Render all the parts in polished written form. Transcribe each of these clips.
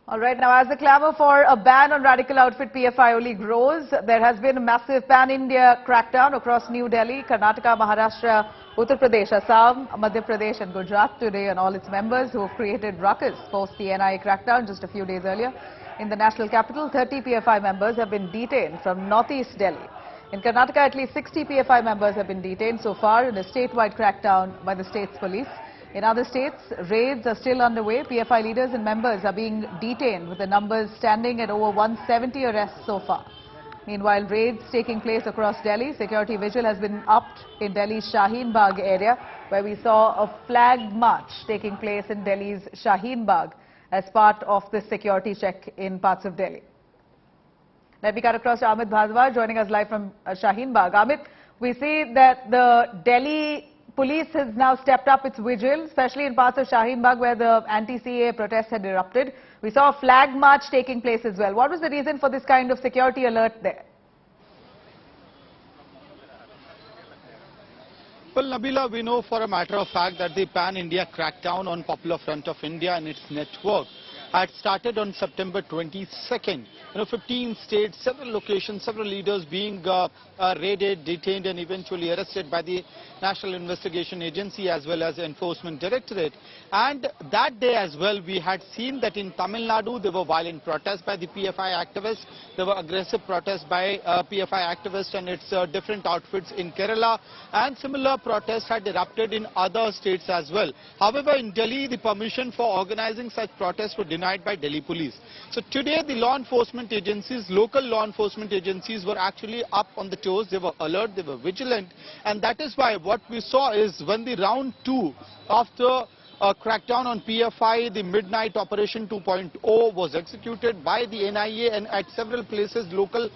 All right, now as the clamour for a ban on radical outfit PFI only grows, there has been a massive pan-India crackdown across New Delhi, Karnataka, Maharashtra, Uttar Pradesh, Assam, Madhya Pradesh and Gujarat today, and all its members who have created ruckus post the NIA crackdown just a few days earlier. In the national capital, 30 PFI members have been detained from northeast Delhi. In Karnataka, at least 60 PFI members have been detained so far in a statewide crackdown by the state's police. In other states, raids are still underway. PFI leaders and members are being detained, with the numbers standing at over 170 arrests so far. Meanwhile, raids taking place across Delhi. Security vigil has been upped in Delhi's Shaheen Bagh area, where we saw a flag march taking place in Delhi's Shaheen Bagh as part of the security check in parts of Delhi. Let me cut across to Amit Bhardwaj, joining us live from Shaheen Bagh. Amit, we see that the Delhi police has now stepped up its vigil, especially in parts of Shaheen Bagh where the anti-CAA protests had erupted. We saw a flag march taking place as well. What was the reason for this kind of security alert there? Well, Nabila, we know for a matter of fact that the Pan-India crackdown on Popular Front of India and its network had started on September 22nd. 15 states, several locations, several leaders being raided, detained and eventually arrested by the National Investigation Agency as well as Enforcement Directorate. And that day as well, we had seen that in Tamil Nadu, there were violent protests by the PFI activists. There were aggressive protests by PFI activists and its different outfits in Kerala. And similar protests had erupted in other states as well. However, in Delhi, the permission for organizing such protests were denied by Delhi police. So today, the law enforcement agencies, local law enforcement agencies were actually up on the toes. They were alert, they were vigilant. And that is why what we saw is when the round 2 of the crackdown on PFI, the Midnight Operation 2.0 was executed by the NIA, and at several places local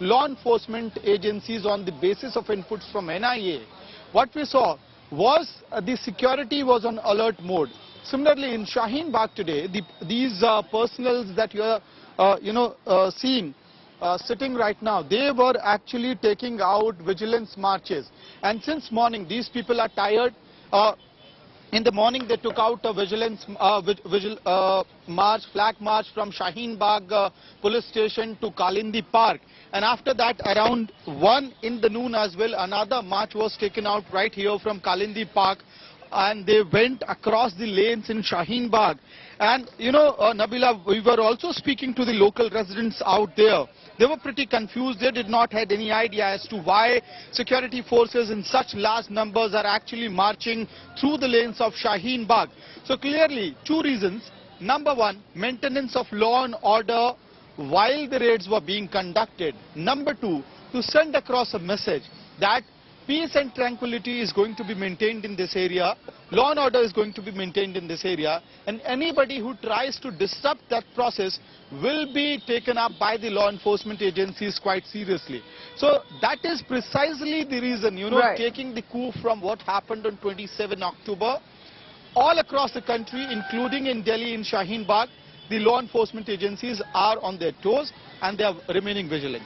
law enforcement agencies on the basis of inputs from NIA. What we saw was the security was on alert mode. Similarly, in Shaheen Bagh today, these personals that you are seeing sitting right now, they were actually taking out vigilance marches. And since morning, these people are tired. In the morning, they took out a vigilance march, flag march from Shaheen Bagh police station to Kalindi Park. And after that, around 1 in the noon as well, another march was taken out right here from Kalindi Park. And they went across the lanes in Shaheen Bagh. And Nabila, we were also speaking to the local residents out there. They were pretty confused. They did not have any idea as to why security forces in such large numbers are actually marching through the lanes of Shaheen Bagh. So clearly, two reasons. Number one, maintenance of law and order while the raids were being conducted. Number two, to send across a message that peace and tranquility is going to be maintained in this area, law and order is going to be maintained in this area, and anybody who tries to disrupt that process will be taken up by the law enforcement agencies quite seriously. So that is precisely the reason, right, taking the coup from what happened on 27 October, all across the country, including in Delhi, in Shaheen Bagh, the law enforcement agencies are on their toes and they are remaining vigilant.